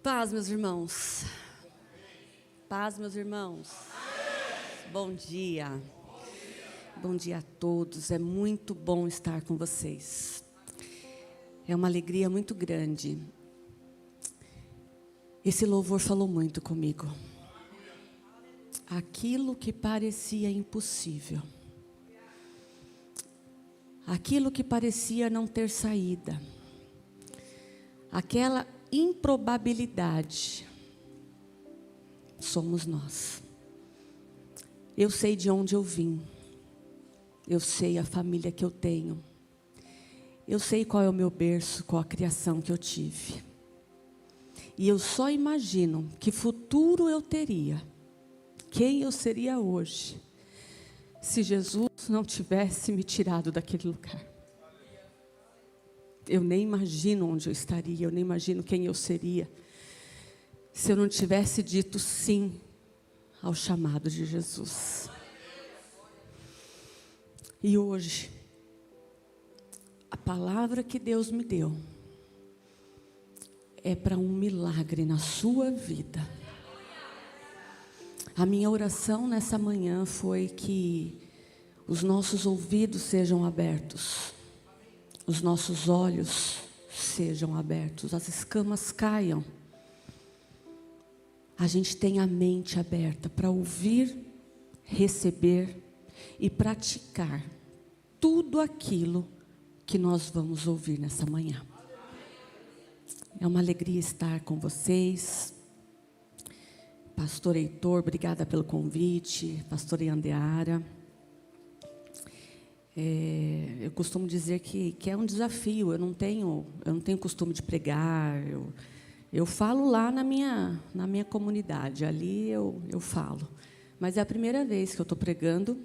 Paz, meus irmãos. Paz, meus irmãos. Bom dia. Bom dia a todos. É muito bom estar com vocês. É uma alegria muito grande. Esse louvor falou muito comigo. Aquilo que parecia impossível. Aquilo que parecia não ter saída. Aquela improbabilidade. Somos nós. Eu sei de onde eu vim. Eu sei a família que eu tenho. Eu sei qual é o meu berço, qual a criação que eu tive. E eu só imagino que futuro eu teria. Quem eu seria hoje, se Jesus não tivesse me tirado daquele lugar. Eu nem imagino onde eu estaria, eu nem imagino quem eu seria, se eu não tivesse dito sim ao chamado de Jesus. E hoje, a palavra que Deus me deu é para um milagre na sua vida. A minha oração nessa manhã foi que os nossos ouvidos sejam abertos, os nossos olhos sejam abertos, as escamas caiam. A gente tem a mente aberta para ouvir, receber e praticar tudo aquilo que nós vamos ouvir nessa manhã. É uma alegria estar com vocês. Pastor Heitor, obrigada pelo convite. Pastora Yandeara. Eu costumo dizer que é um desafio. Eu não tenho costume de pregar. Eu falo lá na minha comunidade. Ali eu falo. Mas é a primeira vez que eu estou pregando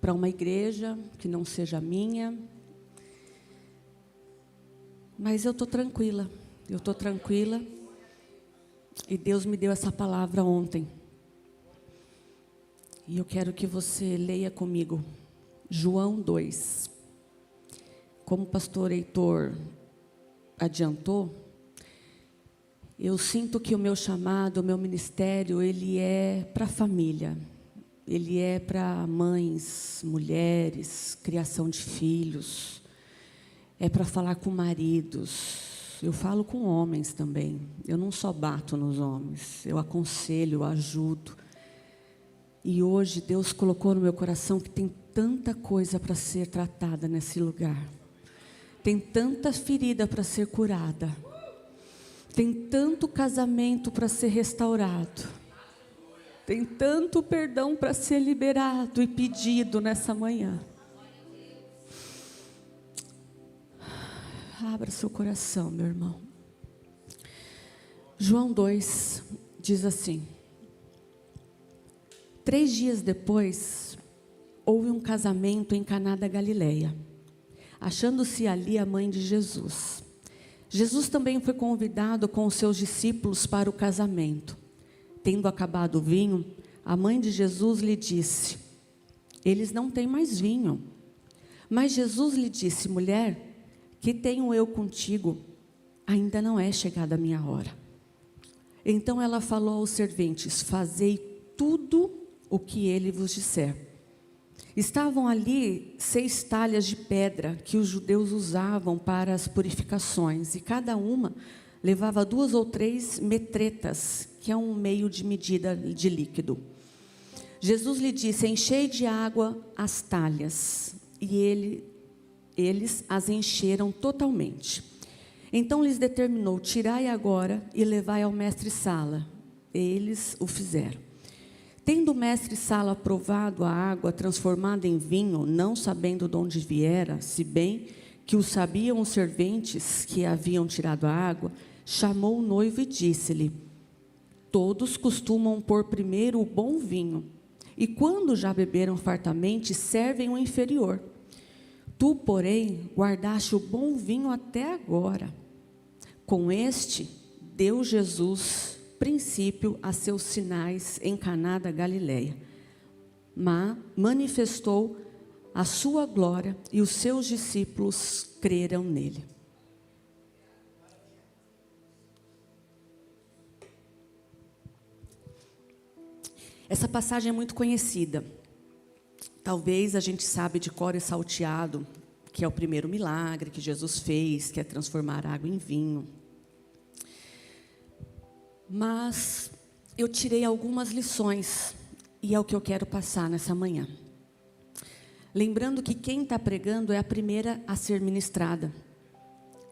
para uma igreja que não seja minha. Mas eu estou tranquila. Eu estou tranquila. E Deus me deu essa palavra ontem. E eu quero que você leia comigo. João 2. Como o pastor Heitor adiantou, eu sinto que o meu chamado, o meu ministério, ele é para a família. Ele é para mães, mulheres, criação de filhos. É para falar com maridos. Eu falo com homens também. Eu não só bato nos homens. Eu aconselho, eu ajudo. E hoje Deus colocou no meu coração que tem tanta coisa para ser tratada nesse lugar. Tem tanta ferida para ser curada. Tem tanto casamento para ser restaurado. Tem tanto perdão para ser liberado e pedido nessa manhã. Abra seu coração, meu irmão. João 2 diz assim: 3 dias depois, houve um casamento em Caná da Galileia, achando-se ali a mãe de Jesus. Jesus também foi convidado com os seus discípulos para o casamento. Tendo acabado o vinho, a mãe de Jesus lhe disse: eles não têm mais vinho. Mas Jesus lhe disse: mulher, que tenho eu contigo? Ainda não é chegada a minha hora. Então ela falou aos serventes: fazei tudo o que ele vos disser. Estavam ali 6 talhas de pedra que os judeus usavam para as purificações, e cada uma levava 2 ou 3 metretas, que é um meio de medida de líquido. Jesus lhe disse: enchei de água as talhas, e eles as encheram totalmente. Então lhes determinou: tirai agora e levai ao mestre-sala. Eles o fizeram. Tendo o mestre-sala provado a água transformada em vinho, não sabendo de onde viera, se bem que o sabiam os serventes que haviam tirado a água, chamou o noivo e disse-lhe: todos costumam pôr primeiro o bom vinho, e quando já beberam fartamente, servem o inferior. Tu, porém, guardaste o bom vinho até agora. Com este, deu Jesus princípio a seus sinais em Caná da Galileia. Mas manifestou a sua glória e os seus discípulos creram nele. Essa passagem é muito conhecida. Talvez a gente sabe de cor e salteado, que é o primeiro milagre que Jesus fez, que é transformar água em vinho. Mas eu tirei algumas lições, e é o que eu quero passar nessa manhã. Lembrando que quem está pregando é a primeira a ser ministrada.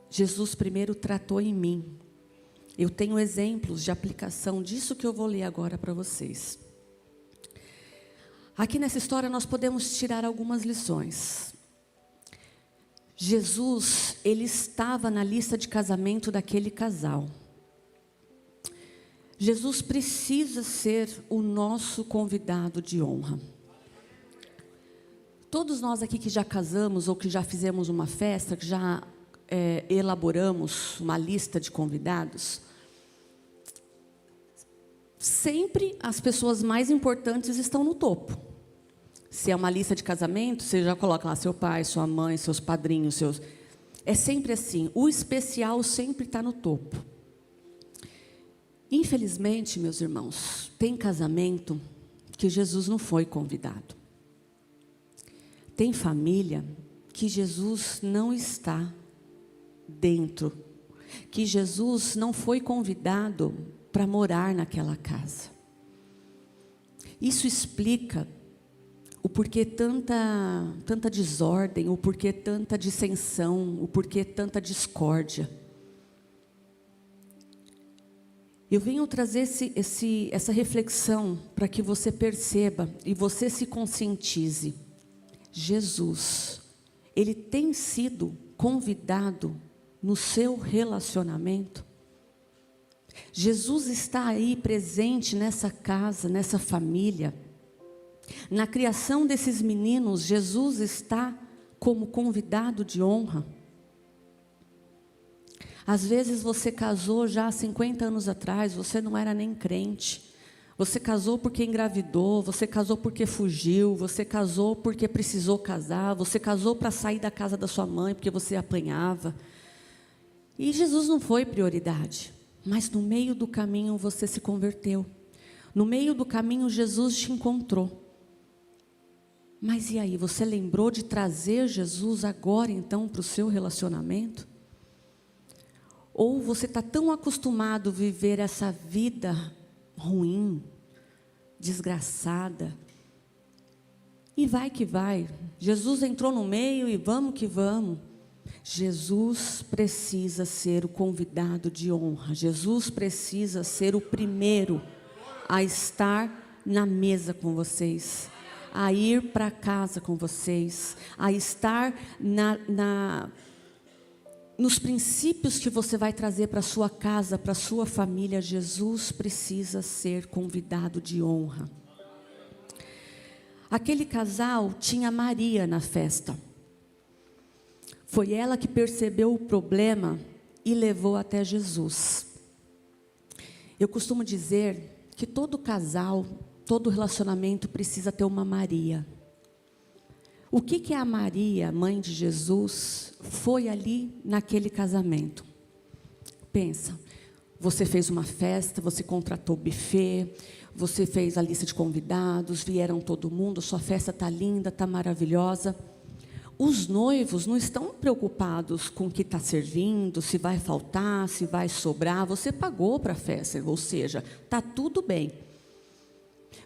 Jesus primeiro tratou em mim. Eu tenho exemplos de aplicação disso que eu vou ler agora para vocês. Aqui nessa história nós podemos tirar algumas lições. Jesus, ele estava na lista de casamento daquele casal. Jesus precisa ser o nosso convidado de honra. Todos nós aqui que já casamos ou que já fizemos uma festa, que já elaboramos uma lista de convidados, sempre as pessoas mais importantes estão no topo. Se é uma lista de casamento, você já coloca lá seu pai, sua mãe, seus padrinhos, seus... É sempre assim, o especial sempre está no topo. Infelizmente, meus irmãos, tem casamento que Jesus não foi convidado. Tem família que Jesus não está dentro, que Jesus não foi convidado para morar naquela casa. Isso explica o porquê tanta desordem, o porquê tanta dissensão, o porquê tanta discórdia. Eu venho trazer essa reflexão para que você perceba e você se conscientize. Jesus, ele tem sido convidado no seu relacionamento. Jesus está aí presente nessa casa, nessa família. Na criação desses meninos, Jesus está como convidado de honra. Às vezes você casou já há 50 anos atrás, você não era nem crente. Você casou porque engravidou, você casou porque fugiu, você casou porque precisou casar, você casou para sair da casa da sua mãe porque você apanhava. E Jesus não foi prioridade, mas no meio do caminho você se converteu. No meio do caminho Jesus te encontrou. Mas e aí, você lembrou de trazer Jesus agora então para o seu relacionamento? Ou você está tão acostumado a viver essa vida ruim, desgraçada, e vai que vai, Jesus entrou no meio e vamos que vamos. Jesus precisa ser o convidado de honra, Jesus precisa ser o primeiro a estar na mesa com vocês, a ir para casa com vocês, a estar nos princípios que você vai trazer para a sua casa, para a sua família. Jesus precisa ser convidado de honra. Aquele casal tinha Maria na festa. Foi ela que percebeu o problema e levou até Jesus. Eu costumo dizer que todo casal, todo relacionamento precisa ter uma Maria. O que a Maria, mãe de Jesus, foi ali naquele casamento? Pensa, você fez uma festa, você contratou o buffet, você fez a lista de convidados, vieram todo mundo, sua festa está linda, está maravilhosa. Os noivos não estão preocupados com o que está servindo, se vai faltar, se vai sobrar. Você pagou para a festa, ou seja, está tudo bem.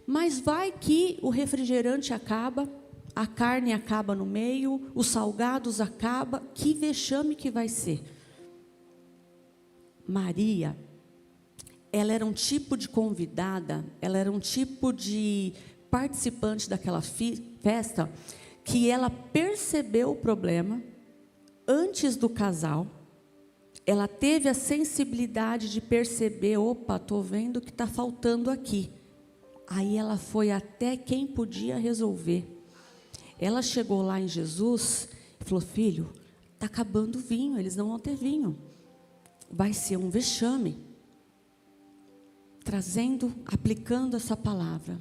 Mas vai que o refrigerante acaba, a carne acaba no meio, os salgados acabam, que vexame que vai ser. Maria, ela era um tipo de convidada, ela era um tipo de participante daquela festa, que ela percebeu o problema antes do casal, ela teve a sensibilidade de perceber, opa, estou vendo que está faltando aqui. Aí ela foi até quem podia resolver. Ela chegou lá em Jesus e falou: filho, está acabando o vinho, eles não vão ter vinho. Vai ser um vexame. Trazendo, aplicando essa palavra.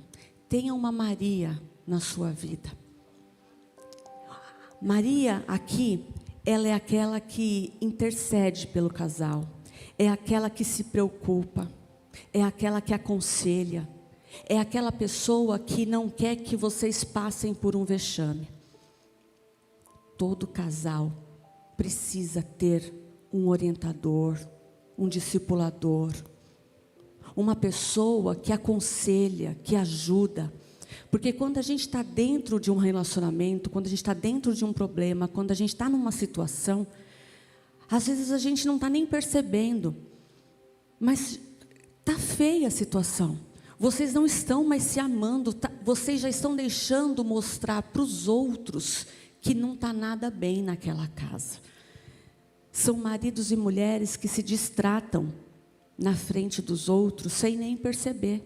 Tenha uma Maria na sua vida. Maria aqui, ela é aquela que intercede pelo casal. É aquela que se preocupa. É aquela que aconselha. É aquela pessoa que não quer que vocês passem por um vexame. Todo casal precisa ter um orientador, um discipulador, uma pessoa que aconselha, que ajuda. Porque quando a gente está dentro de um relacionamento, quando a gente está dentro de um problema, quando a gente está numa situação, às vezes a gente não está nem percebendo, mas está feia a situação. Vocês não estão mais se amando, vocês já estão deixando mostrar para os outros que não está nada bem naquela casa. São maridos e mulheres que se distratam na frente dos outros sem nem perceber.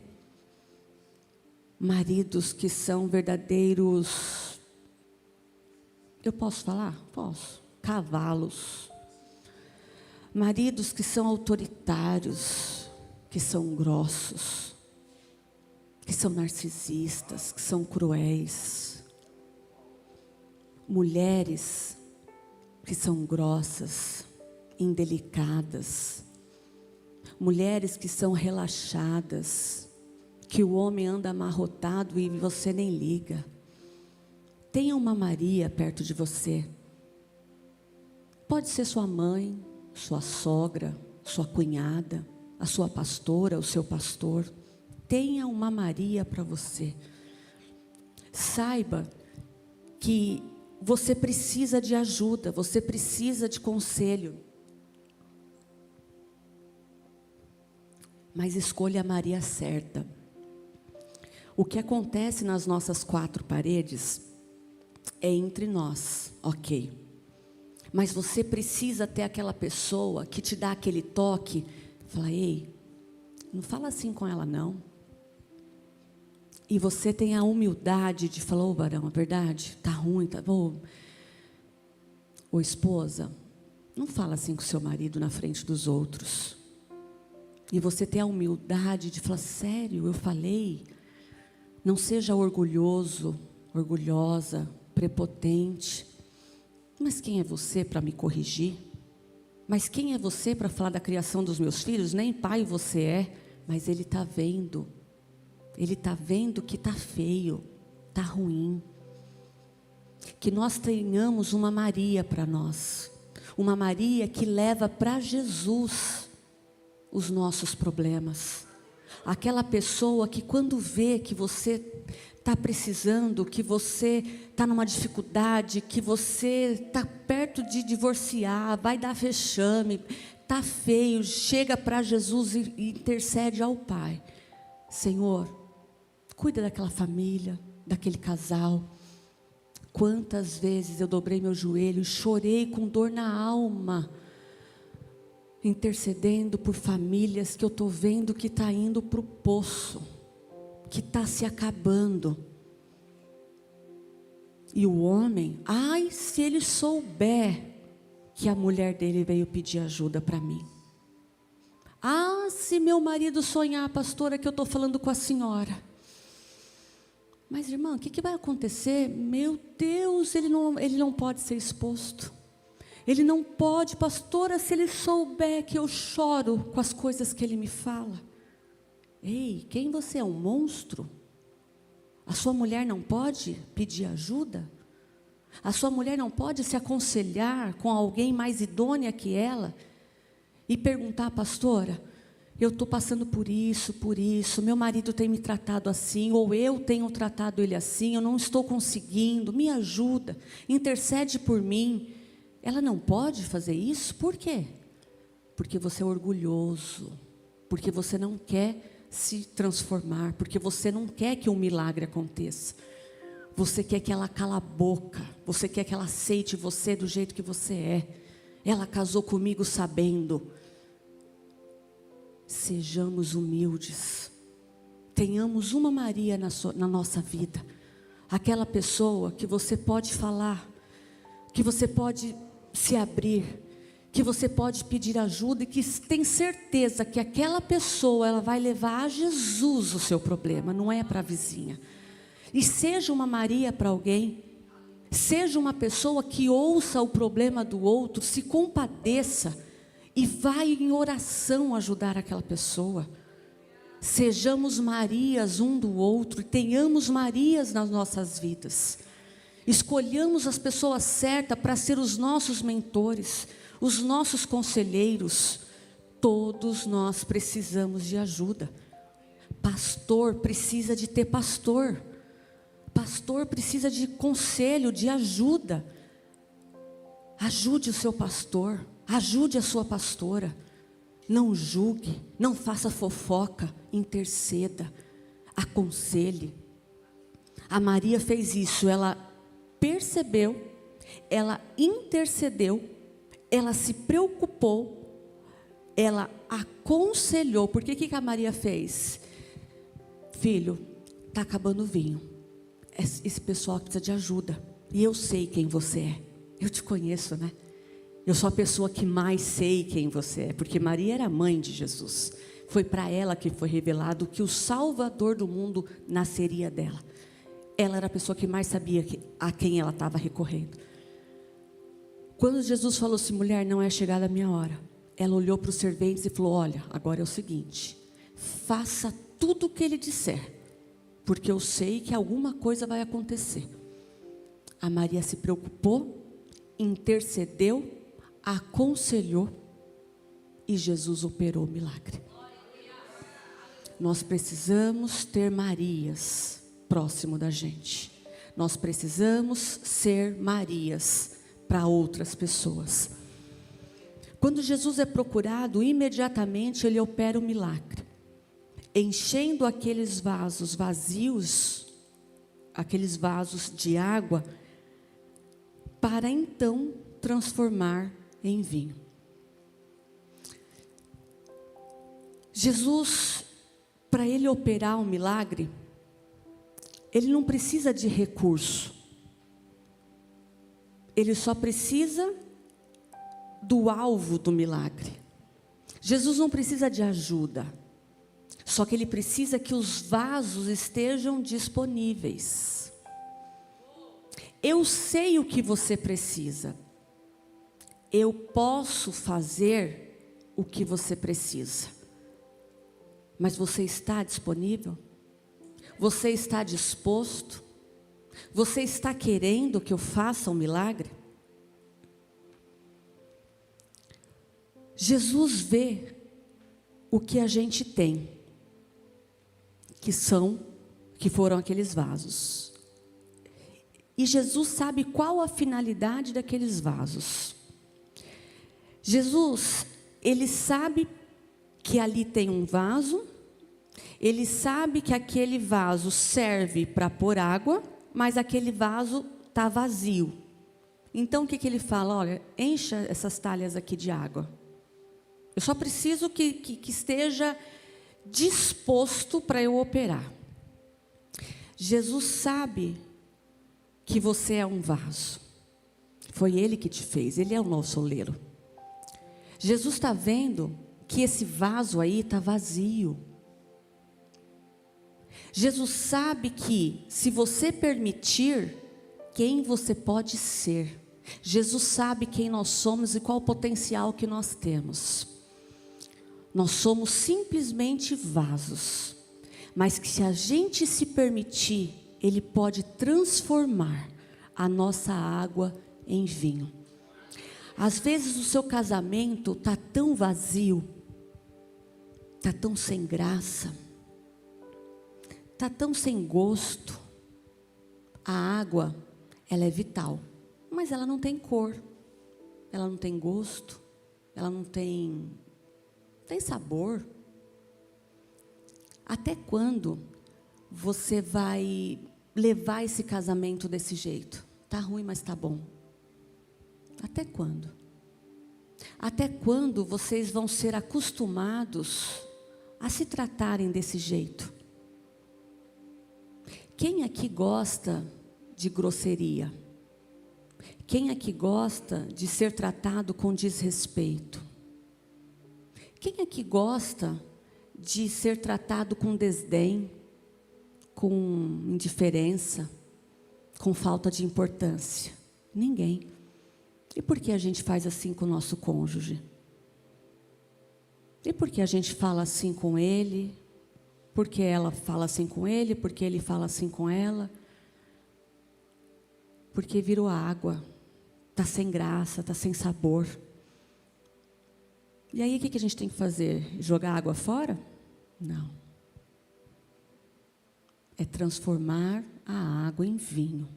Maridos que são verdadeiros, eu posso falar? Posso. Cavalos. Maridos que são autoritários, que são grossos, que são narcisistas, que são cruéis. Mulheres que são grossas, indelicadas. Mulheres que são relaxadas, que o homem anda amarrotado e você nem liga. Tenha uma Maria perto de você. Pode ser sua mãe, sua sogra, sua cunhada, a sua pastora, o seu pastor. Tenha uma Maria para você. Saiba que você precisa de ajuda, você precisa de conselho. Mas escolha a Maria certa. O que acontece nas nossas quatro paredes é entre nós, ok. Mas você precisa ter aquela pessoa que te dá aquele toque. Fala, ei, não fala assim com ela não. E você tem a humildade de falar, ô varão, é verdade? Tá ruim, tá bom. Ô esposa, não fala assim com seu marido na frente dos outros. E você tem a humildade de falar, sério, eu falei. Não seja orgulhoso, orgulhosa, prepotente. Mas quem é você para me corrigir? Mas quem é você para falar da criação dos meus filhos? Nem pai você é, mas ele está vendo. Ele está vendo que está feio, está ruim. Que nós tenhamos uma Maria para nós. Uma Maria que leva para Jesus os nossos problemas. Aquela pessoa que quando vê que você está precisando, que você está numa dificuldade, que você está perto de divorciar, vai dar vexame, está feio, chega para Jesus e intercede ao Pai. Senhor, cuida daquela família, daquele casal. Quantas vezes eu dobrei meu joelho, chorei com dor na alma, intercedendo por famílias que eu estou vendo que está indo para o poço, que está se acabando. E o homem, ai, se ele souber que a mulher dele veio pedir ajuda para mim. Ah, se meu marido sonhar, pastora, que eu estou falando com a senhora. Mas irmã, o que vai acontecer? Meu Deus, ele não pode ser exposto. Ele não pode, pastora, se ele souber que eu choro com as coisas que ele me fala. Ei, quem você é? Um monstro? A sua mulher não pode pedir ajuda? A sua mulher não pode se aconselhar com alguém mais idônea que ela? E perguntar, pastora, eu estou passando por isso, meu marido tem me tratado assim, ou eu tenho tratado ele assim, eu não estou conseguindo, me ajuda, intercede por mim. Ela não pode fazer isso? Por quê? Porque você é orgulhoso, porque você não quer se transformar, porque você não quer que um milagre aconteça. Você quer que ela cala a boca, você quer que ela aceite você do jeito que você é. Ela casou comigo sabendo. Sejamos humildes, tenhamos uma Maria na nossa vida. Aquela pessoa que você pode falar, que você pode se abrir, que você pode pedir ajuda e que tem certeza que aquela pessoa ela vai levar a Jesus o seu problema, não é para a vizinha. E seja uma Maria para alguém, seja uma pessoa que ouça o problema do outro, se compadeça e vai em oração ajudar aquela pessoa. Sejamos Marias um do outro, tenhamos Marias nas nossas vidas. Escolhamos as pessoas certas para ser os nossos mentores, os nossos conselheiros. Todos nós precisamos de ajuda. Pastor precisa de ter pastor. Pastor precisa de conselho, de ajuda. Ajude o seu pastor, ajude a sua pastora. Não julgue, não faça fofoca, interceda, aconselhe. A Maria fez isso, ela percebeu, ela intercedeu, ela se preocupou, ela aconselhou. Porque que a Maria fez? Filho, está acabando o vinho. Esse pessoal precisa de ajuda. E eu sei quem você é. Eu te conheço, né? Eu sou a pessoa que mais sei quem você é. Porque Maria era a mãe de Jesus. Foi para ela que foi revelado que o Salvador do mundo nasceria dela. Ela era a pessoa que mais sabia a quem ela estava recorrendo. Quando Jesus falou assim: mulher, não é chegada a minha hora. Ela olhou para os serventes e falou: olha, agora é o seguinte. Faça tudo o que ele disser. Porque eu sei que alguma coisa vai acontecer. A Maria se preocupou, intercedeu, aconselhou e Jesus operou o milagre. Nós precisamos ter Marias próximo da gente. Nós precisamos ser Marias para outras pessoas. Quando Jesus é procurado, imediatamente ele opera o milagre, enchendo aqueles vasos vazios, aqueles vasos de água, para então transformar em vinho. Jesus, para ele operar um milagre, ele não precisa de recurso. Ele só precisa do alvo do milagre. Jesus não precisa de ajuda. Só que ele precisa que os vasos estejam disponíveis. Eu sei o que você precisa. Eu posso fazer o que você precisa. Mas você está disponível? Você está disposto? Você está querendo que eu faça um milagre? Jesus vê o que a gente tem, que foram aqueles vasos. E Jesus sabe qual a finalidade daqueles vasos. Jesus, ele sabe que ali tem um vaso, ele sabe que aquele vaso serve para pôr água, mas aquele vaso está vazio. Então o que ele fala? Olha, encha essas talhas aqui de água. Eu só preciso que esteja disposto para eu operar. Jesus sabe que você é um vaso. Foi Ele que te fez, Ele é o nosso oleiro. Jesus está vendo que esse vaso aí está vazio. Jesus sabe que, se você permitir, quem você pode ser. Jesus sabe quem nós somos e qual o potencial que nós temos. Nós somos simplesmente vasos, mas que se a gente se permitir, Ele pode transformar a nossa água em vinho. Às vezes o seu casamento está tão vazio, está tão sem graça, está tão sem gosto. A água, ela é vital, mas ela não tem cor, ela não tem gosto, ela não tem sabor. Até quando você vai levar esse casamento desse jeito? Tá ruim, mas tá bom. Até quando? Até quando vocês vão ser acostumados a se tratarem desse jeito? Quem aqui gosta de grosseria? Quem aqui gosta de ser tratado com desrespeito? Quem aqui gosta de ser tratado com desdém, com indiferença, com falta de importância? Ninguém. E por que a gente faz assim com o nosso cônjuge? E por que a gente fala assim com ele, Porque ela fala assim com ele, porque ele fala assim com ela. Porque virou água, está sem graça, está sem sabor. E aí o que a gente tem que fazer? Jogar água fora? Não. É transformar a água em vinho.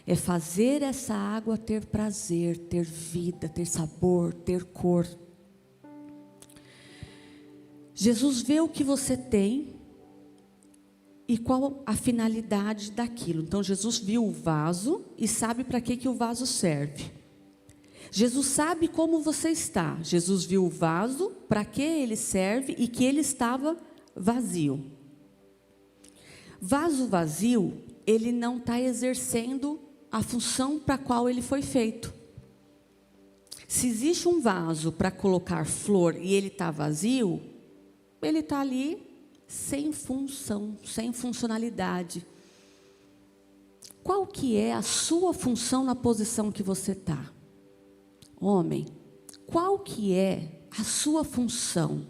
É fazer essa água ter prazer, ter vida, ter sabor, ter cor. Jesus vê o que você tem e qual a finalidade daquilo. Então Jesus viu o vaso e sabe para que o vaso serve. Jesus sabe como você está. Jesus viu o vaso, para que ele serve e que ele estava vazio. Vaso vazio, ele não está exercendo a função para a qual ele foi feito. Se existe um vaso para colocar flor e ele está vazio, ele está ali sem função, sem funcionalidade. Qual que é a sua função na posição que você está? Homem, qual que é a sua função?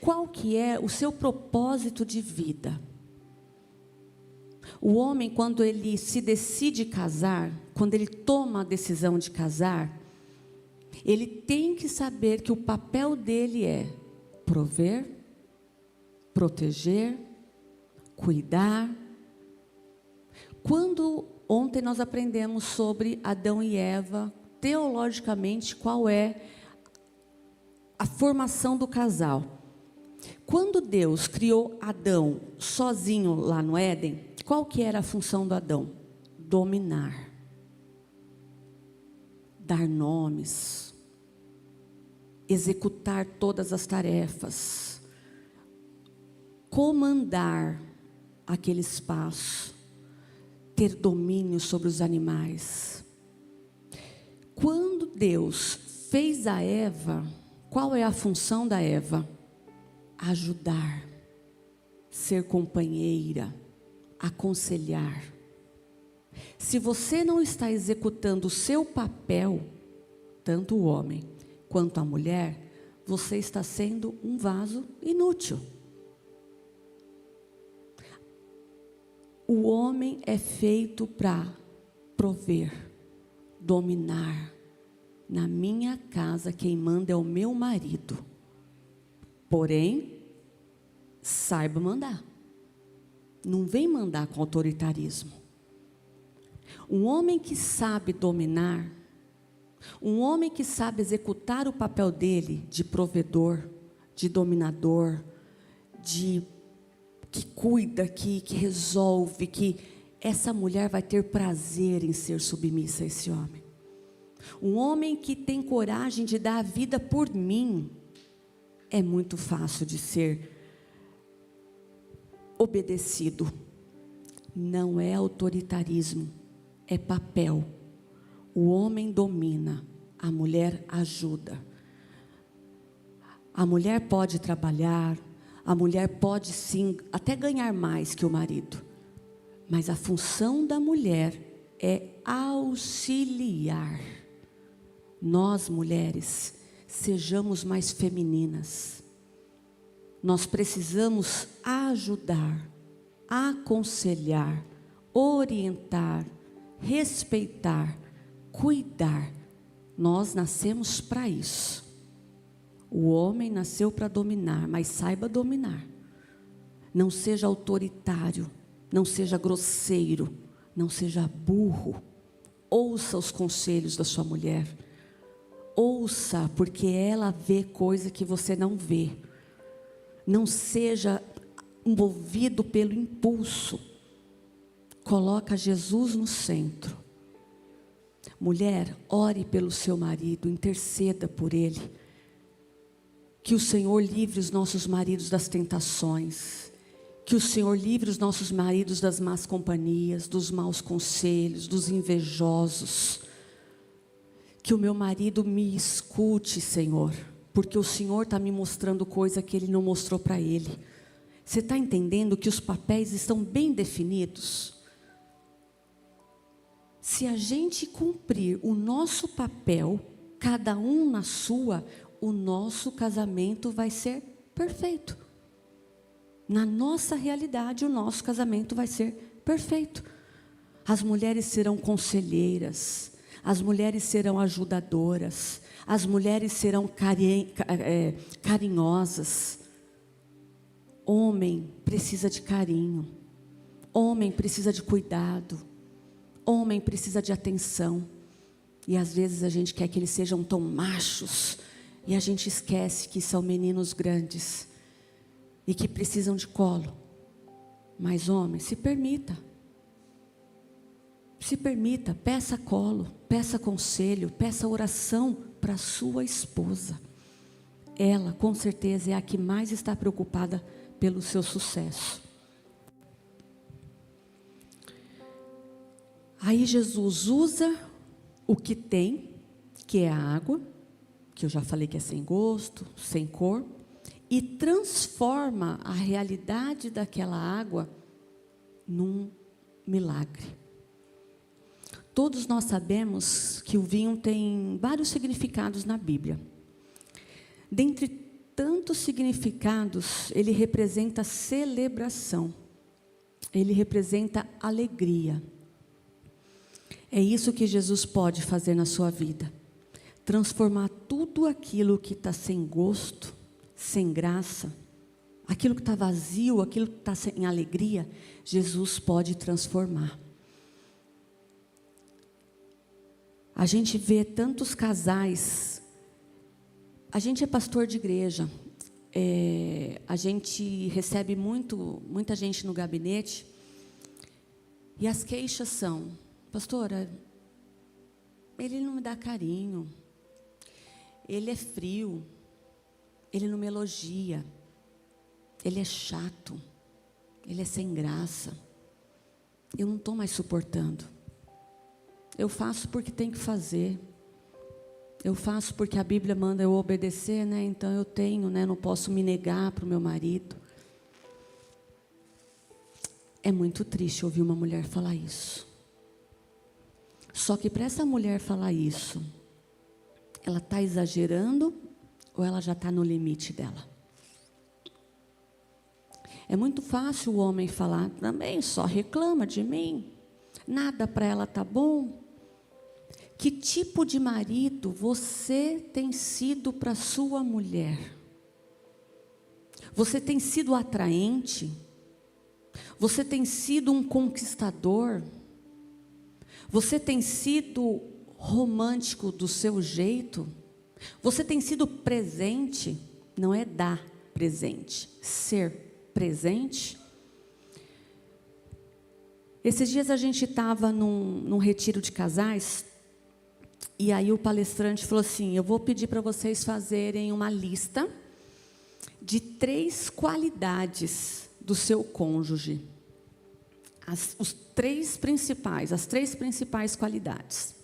Qual que é o seu propósito de vida? O homem, quando ele se decide casar, quando ele toma a decisão de casar, ele tem que saber que o papel dele é prover, proteger, cuidar. Ontem nós aprendemos sobre Adão e Eva, teologicamente, qual é a formação do casal. Quando Deus criou Adão sozinho lá no Éden, qual que era a função do Adão? Dominar, dar nomes, executar todas as tarefas, comandar aquele espaço, ter domínio sobre os animais. Quando Deus fez a Eva, qual é a função da Eva? Ajudar, ser companheira, aconselhar. Se você não está executando o seu papel, tanto o homem quanto a mulher, você está sendo um vaso inútil. O homem é feito para prover, dominar. Na minha casa, quem manda é o meu marido. Porém, saiba mandar. Não vem mandar com autoritarismo. Um homem que sabe dominar, um homem que sabe executar o papel dele de provedor, de dominador, que cuida, que resolve, que essa mulher vai ter prazer em ser submissa a esse homem. Um homem que tem coragem de dar a vida por mim, é muito fácil de ser obedecido. Não é autoritarismo, é papel. O homem domina, a mulher ajuda. A mulher pode trabalhar, a mulher pode sim até ganhar mais que o marido, mas a função da mulher é auxiliar. Nós, mulheres, sejamos mais femininas. Nós precisamos ajudar, aconselhar, orientar, respeitar, cuidar. Nós nascemos para isso. O homem nasceu para dominar, mas saiba dominar. Não seja autoritário, não seja grosseiro, não seja burro. Ouça os conselhos da sua mulher. Ouça, porque ela vê coisa que você não vê. Não seja movido pelo impulso. Coloca Jesus no centro. Mulher, ore pelo seu marido, interceda por ele. Que o Senhor livre os nossos maridos das tentações. Que o Senhor livre os nossos maridos das más companhias, dos maus conselhos, dos invejosos. Que o meu marido me escute, Senhor, porque o Senhor está me mostrando coisa que Ele não mostrou para ele. Você está entendendo que os papéis estão bem definidos? Se a gente cumprir o nosso papel, cada um na sua, o nosso casamento vai ser perfeito. Na nossa realidade, o nosso casamento vai ser perfeito. As mulheres serão conselheiras, as mulheres serão ajudadoras, as mulheres serão carinhosas. Homem precisa de carinho, homem precisa de cuidado, homem precisa de atenção. E às vezes a gente quer que eles sejam tão machos, e a gente esquece que são meninos grandes e que precisam de colo. Mas homem, se permita, peça colo, peça conselho, peça oração para sua esposa. Ela, com certeza, é a que mais está preocupada pelo seu sucesso. Aí Jesus usa o que tem, que é a água, que eu já falei que é sem gosto, sem cor, e transforma a realidade daquela água num milagre. Todos nós sabemos que o vinho tem vários significados na Bíblia. Dentre tantos significados, ele representa celebração, ele representa alegria. É isso que Jesus pode fazer na sua vida. Transformar tudo aquilo que está sem gosto, sem graça, aquilo que está vazio, aquilo que está sem alegria, Jesus pode transformar. A gente vê tantos casais, a gente é pastor de igreja, a gente recebe muita gente no gabinete, e as queixas são: pastora, ele não me dá carinho, ele é frio, ele não me elogia, ele é chato, ele é sem graça, eu não estou mais suportando. Eu faço porque tem que fazer, eu faço porque a Bíblia manda eu obedecer, né? Então eu tenho, né? Não posso me negar para o meu marido. É muito triste ouvir uma mulher falar isso. Só que para essa mulher falar isso, ela está exagerando ou ela já está no limite dela? É muito fácil o homem falar: também só reclama de mim, nada para ela tá bom. Que tipo de marido você tem sido para sua mulher? Você tem sido atraente? Você tem sido um conquistador? Você tem sido romântico do seu jeito? Você tem sido presente? Não é dar presente, ser presente. Esses dias a gente estava num retiro de casais, e aí o palestrante falou assim: eu vou pedir para vocês fazerem uma lista de 3 qualidades do seu cônjuge. As 3 principais qualidades.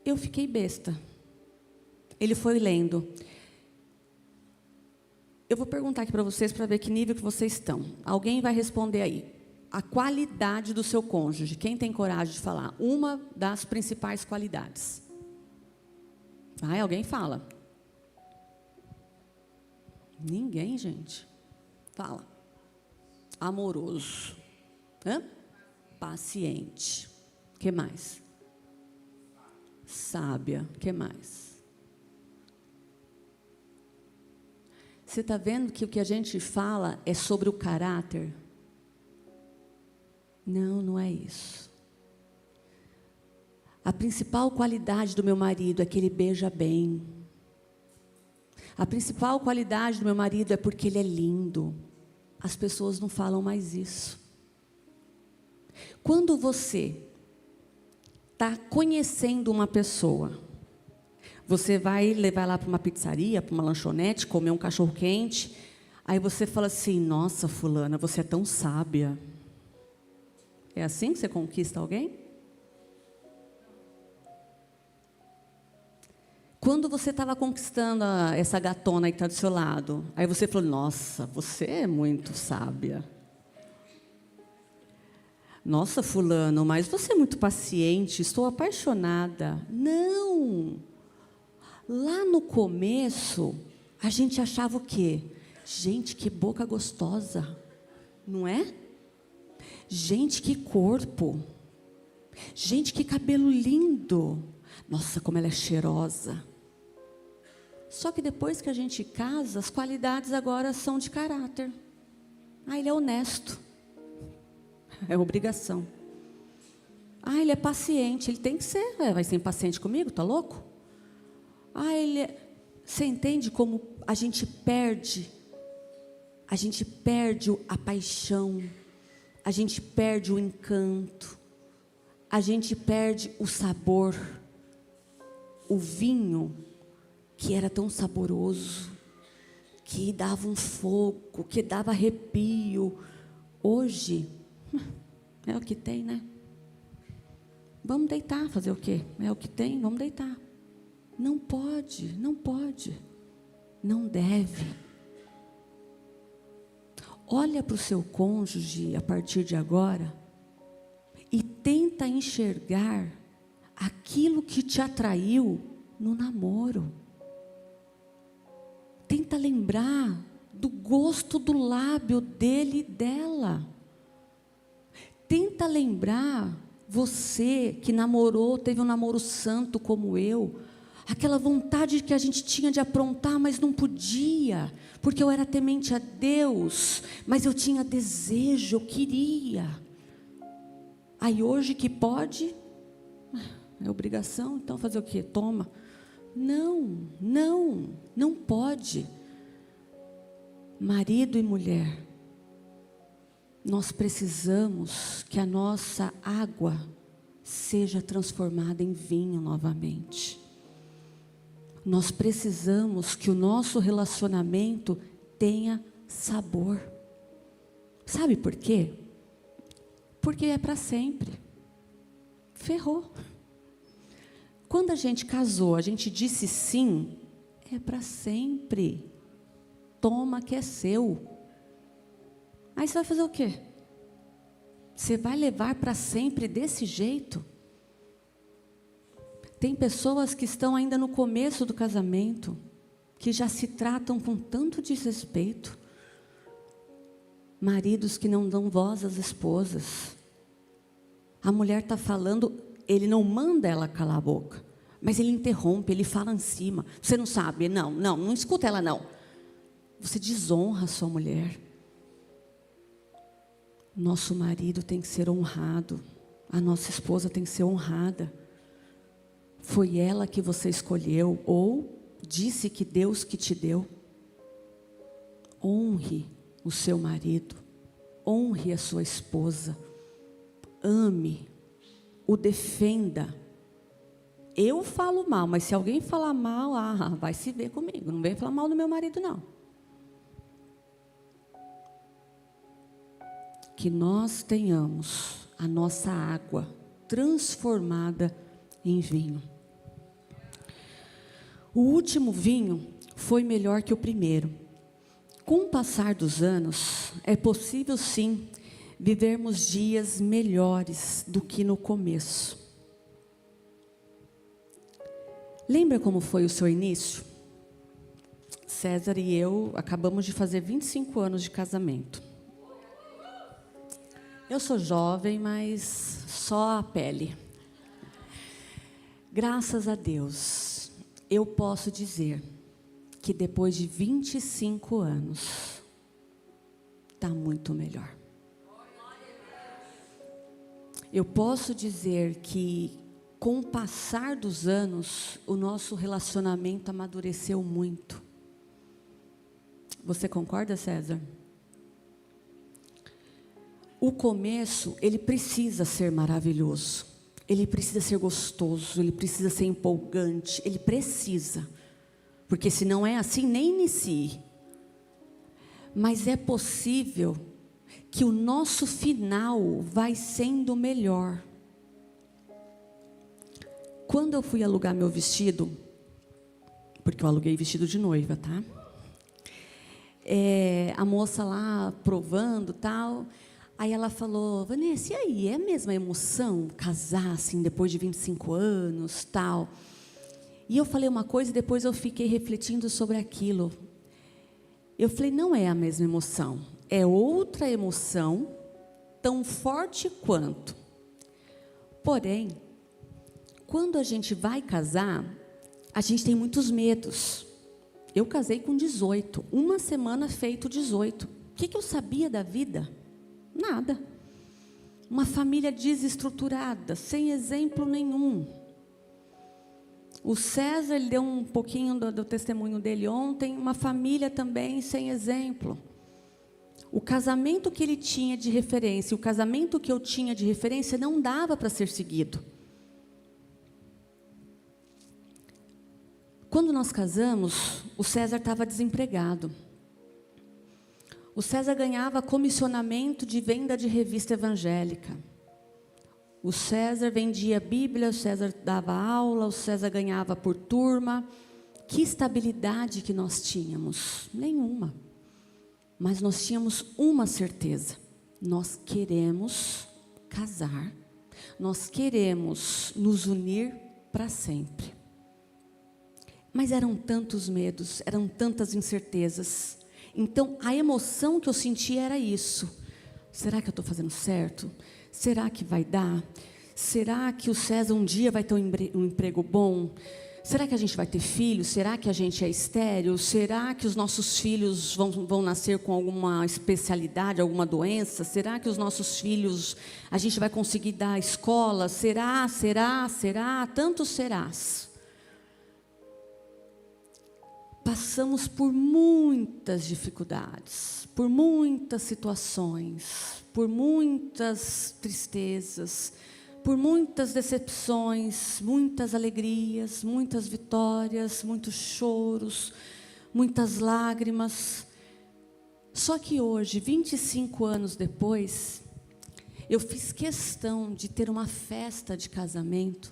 Eu fiquei besta. Ele foi lendo. Eu vou perguntar aqui para vocês para ver que nível que vocês estão. Alguém vai responder aí. A qualidade do seu cônjuge. Quem tem coragem de falar? Uma das principais qualidades. Alguém fala. Ninguém, gente. Fala. Amoroso. Paciente. O que mais? Sábia. O que mais? Você está vendo que o que a gente fala é sobre o caráter? Não, não é isso. A principal qualidade do meu marido é que ele beija bem. A principal qualidade do meu marido é porque ele é lindo. As pessoas não falam mais isso. Quando você está conhecendo uma pessoa, você vai levar lá para uma pizzaria, para uma lanchonete, comer um cachorro quente, aí você fala assim: nossa, fulana, você é tão sábia. É assim que você conquista alguém? Quando você estava conquistando essa gatona que está do seu lado, aí você falou: nossa, você é muito sábia. Nossa, fulano, mas você é muito paciente, estou apaixonada. Não! Lá no começo, a gente achava o quê? Gente, que boca gostosa, não é? Gente, que corpo. Gente, que cabelo lindo. Nossa, como ela é cheirosa. Só que depois que a gente casa, as qualidades agora são de caráter. Ah, ele é honesto. É obrigação. Ah, ele é paciente. Ele tem que ser. Vai ser impaciente comigo? Tá louco? Ah, ele é... Você entende como a gente perde a paixão, a gente perde o encanto, a gente perde o sabor. O vinho, que era tão saboroso, que dava um fogo, que dava arrepio, hoje, é o que tem, né? Vamos deitar, fazer o quê? É o que tem, vamos deitar. Não pode, não deve. Olha para o seu cônjuge a partir de agora e tenta enxergar aquilo que te atraiu no namoro. Tenta lembrar do gosto do lábio dele e dela. Tenta lembrar, você que namorou, teve um namoro santo como eu, aquela vontade que a gente tinha de aprontar, mas não podia, porque eu era temente a Deus, mas eu tinha desejo, eu queria. Aí hoje que pode, é obrigação, então fazer o quê? Toma. Não pode. Marido e mulher, nós precisamos que a nossa água seja transformada em vinho novamente. Nós precisamos que o nosso relacionamento tenha sabor. Sabe por quê? Porque é para sempre. Ferrou. Quando a gente casou, a gente disse sim, é para sempre. Toma que é seu. Aí você vai fazer o quê? Você vai levar para sempre desse jeito? Tem pessoas que estão ainda no começo do casamento, que já se tratam com tanto desrespeito. Maridos que não dão voz às esposas. A mulher está falando, ele não manda ela calar a boca, mas ele interrompe, ele fala em cima. Você não sabe? Não escuta ela não. Você desonra a sua mulher. Nosso marido tem que ser honrado. A nossa esposa tem que ser honrada. Foi ela que você escolheu, ou disse que Deus que te deu. Honre o seu marido. Honre a sua esposa. Ame. O defenda. Eu falo mal, mas se alguém falar mal, vai se ver comigo. Não vem falar mal do meu marido, não. Que nós tenhamos a nossa água transformada em vinho. O último vinho foi melhor que o primeiro. Com o passar dos anos, é possível sim vivermos dias melhores do que no começo. Lembra como foi o seu início? César e eu acabamos de fazer 25 anos de casamento. Eu sou jovem, mas só a pele. Graças a Deus, eu posso dizer que depois de 25 anos, está muito melhor. Eu posso dizer que, com o passar dos anos, o nosso relacionamento amadureceu muito. Você concorda, César? O começo, ele precisa ser maravilhoso. Ele precisa ser gostoso, ele precisa ser empolgante, ele precisa. Porque se não é assim, nem inicie. Mas é possível que o nosso final vai sendo melhor. Quando eu fui alugar meu vestido, porque eu aluguei vestido de noiva, tá? A moça lá provando tal, aí ela falou: Vanessa, e aí, é a mesma emoção casar assim depois de 25 anos, tal? E eu falei uma coisa e depois eu fiquei refletindo sobre aquilo. Eu falei, não é a mesma emoção, é outra emoção, tão forte quanto. Porém, quando a gente vai casar, a gente tem muitos medos. Eu casei com 18, uma semana feito 18. O que eu sabia da vida? Nada. Uma família desestruturada, sem exemplo nenhum. O César, ele deu um pouquinho do testemunho dele ontem, uma família também sem exemplo. O casamento que ele tinha de referência, o casamento que eu tinha de referência, não dava para ser seguido. Quando nós casamos, o César estava desempregado. O César ganhava comissionamento de venda de revista evangélica. O César vendia Bíblia, o César dava aula, o César ganhava por turma. Que estabilidade que nós tínhamos? Nenhuma. Mas nós tínhamos uma certeza: nós queremos casar, nós queremos nos unir para sempre. Mas eram tantos medos, eram tantas incertezas. Então, a emoção que eu sentia era isso. Será que eu estou fazendo certo? Será que vai dar? Será que o César um dia vai ter um emprego bom? Será que a gente vai ter filhos? Será que a gente é estéril? Será que os nossos filhos vão nascer com alguma especialidade, alguma doença? Será que os nossos filhos, a gente vai conseguir dar escola? Será? Tantos serás. Passamos por muitas dificuldades, por muitas situações, por muitas tristezas, por muitas decepções, muitas alegrias, muitas vitórias, muitos choros, muitas lágrimas. Só que hoje, 25 anos depois, eu fiz questão de ter uma festa de casamento.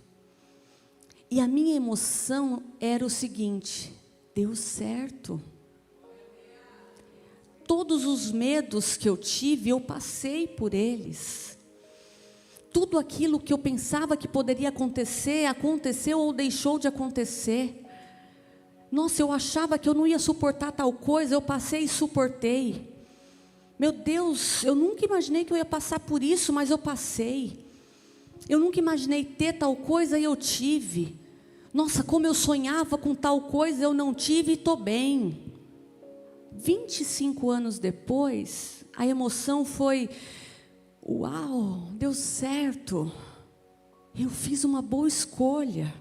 E a minha emoção era o seguinte: deu certo. Todos os medos que eu tive, eu passei por eles. Tudo aquilo que eu pensava que poderia acontecer, aconteceu ou deixou de acontecer. Nossa, eu achava que eu não ia suportar tal coisa, eu passei e suportei. Meu Deus, eu nunca imaginei que eu ia passar por isso, mas eu passei. Eu nunca imaginei ter tal coisa e eu tive. Nossa, como eu sonhava com tal coisa, eu não tive e estou bem. 25 anos depois, a emoção foi: uau, deu certo. Eu fiz uma boa escolha.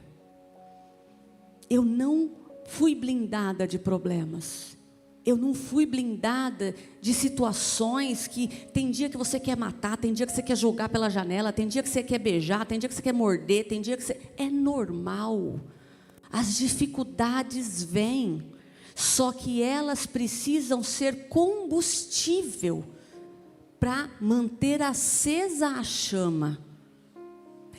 Eu não fui blindada de problemas. Eu não fui blindada de situações que tem dia que você quer matar, tem dia que você quer jogar pela janela, tem dia que você quer beijar, tem dia que você quer morder, tem dia que você... É normal. As dificuldades vêm, só que elas precisam ser combustível para manter acesa a chama.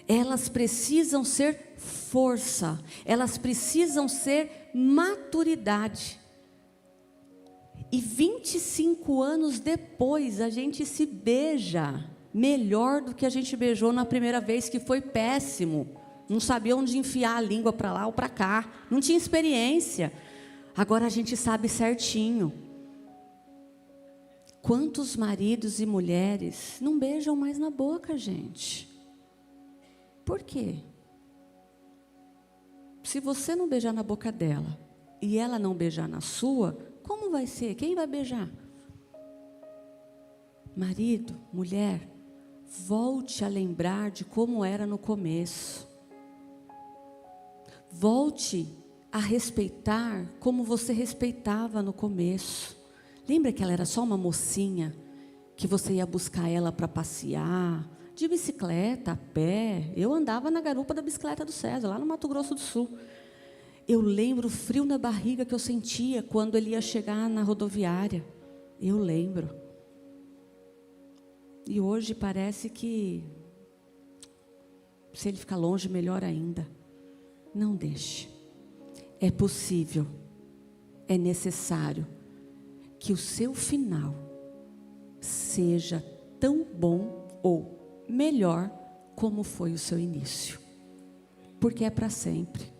Elas precisam ser força, elas precisam ser maturidade. E 25 anos depois, a gente se beija melhor do que a gente beijou na primeira vez, que foi péssimo. Não sabia onde enfiar a língua para lá ou para cá. Não tinha experiência. Agora a gente sabe certinho. Quantos maridos e mulheres não beijam mais na boca, gente? Por quê? Se você não beijar na boca dela e ela não beijar na sua, como vai ser? Quem vai beijar? Marido, mulher, volte a lembrar de como era no começo. Volte a respeitar como você respeitava no começo. Lembra que ela era só uma mocinha, que você ia buscar ela para passear, de bicicleta, a pé? Eu andava na garupa da bicicleta do César, lá no Mato Grosso do Sul. Eu lembro o frio na barriga que eu sentia quando ele ia chegar na rodoviária. Eu lembro. E hoje parece que, se ele ficar longe, melhor ainda. Não deixe. É possível, é necessário que o seu final seja tão bom ou melhor como foi o seu início. Porque é para sempre.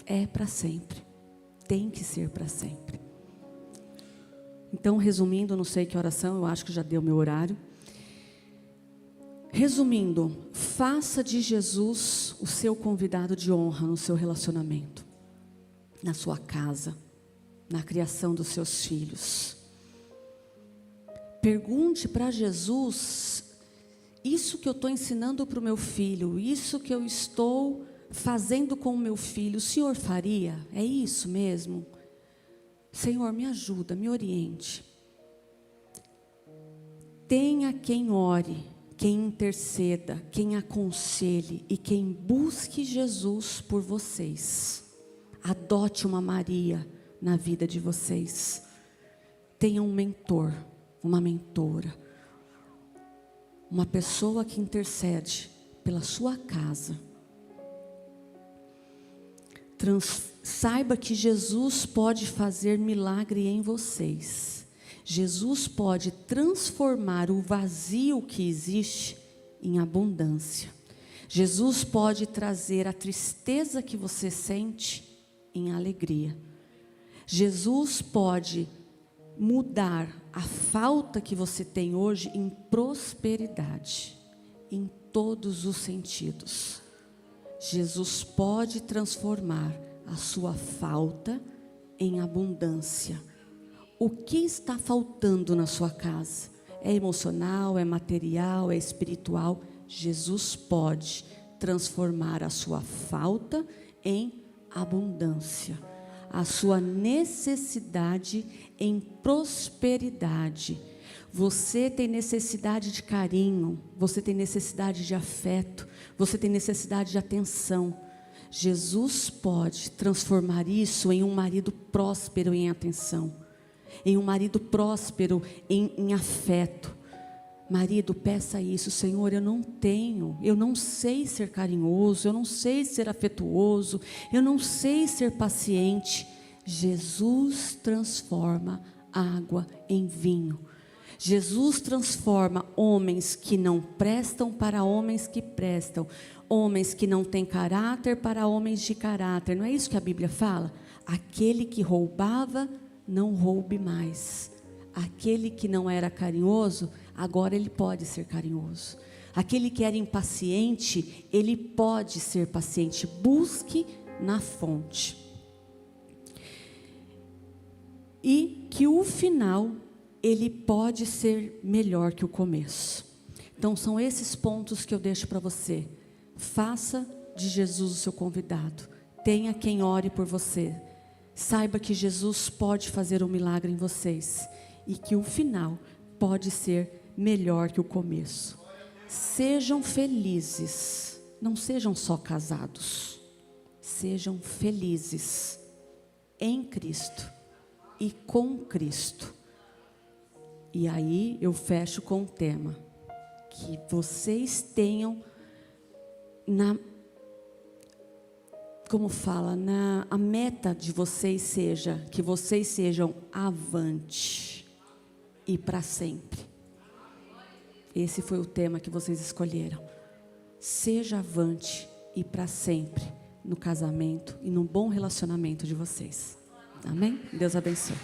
É para sempre. Tem que ser para sempre. Então, resumindo, não sei que oração, eu acho que já deu meu horário. Resumindo, faça de Jesus o seu convidado de honra no seu relacionamento, na sua casa, na criação dos seus filhos. Pergunte para Jesus, isso que eu estou ensinando para o meu filho, isso que eu estou fazendo com o meu filho, o Senhor faria? É isso mesmo? Senhor, me ajuda, me oriente. Tenha quem ore, quem interceda, quem aconselhe e quem busque Jesus por vocês. Adote uma Maria na vida de vocês. Tenha um mentor, uma mentora, uma pessoa que intercede pela sua casa. Saiba que Jesus pode fazer milagre em vocês. Jesus pode transformar o vazio que existe em abundância. Jesus pode trazer a tristeza que você sente em alegria. Jesus pode mudar a falta que você tem hoje em prosperidade, em todos os sentidos. Jesus pode transformar a sua falta em abundância. O que está faltando na sua casa? É emocional, é material, é espiritual? Jesus pode transformar a sua falta em abundância, a sua necessidade em prosperidade. Você tem necessidade de carinho, você tem necessidade de afeto, você tem necessidade de atenção. Jesus pode transformar isso em um marido próspero em atenção, em um marido próspero em afeto. Marido, peça isso: Senhor, eu não sei ser carinhoso, eu não sei ser afetuoso, eu não sei ser paciente. Jesus transforma água em vinho. Jesus transforma homens que não prestam para homens que prestam, homens que não têm caráter para homens de caráter. Não é isso que a Bíblia fala? Aquele que roubava, não roube mais. Aquele que não era carinhoso, agora ele pode ser carinhoso. Aquele que era impaciente, ele pode ser paciente. Busque na fonte. E que o final, ele pode ser melhor que o começo. Então são esses pontos que eu deixo para você. Faça de Jesus o seu convidado. Tenha quem ore por você. Saiba que Jesus pode fazer um milagre em vocês. E que o final pode ser melhor que o começo. Sejam felizes. Não sejam só casados. Sejam felizes em Cristo e com Cristo. E aí eu fecho com um tema. Que vocês tenham a meta de vocês seja, que vocês sejam avante e para sempre. Esse foi o tema que vocês escolheram. Seja avante e para sempre no casamento e no bom relacionamento de vocês. Amém? Deus abençoe.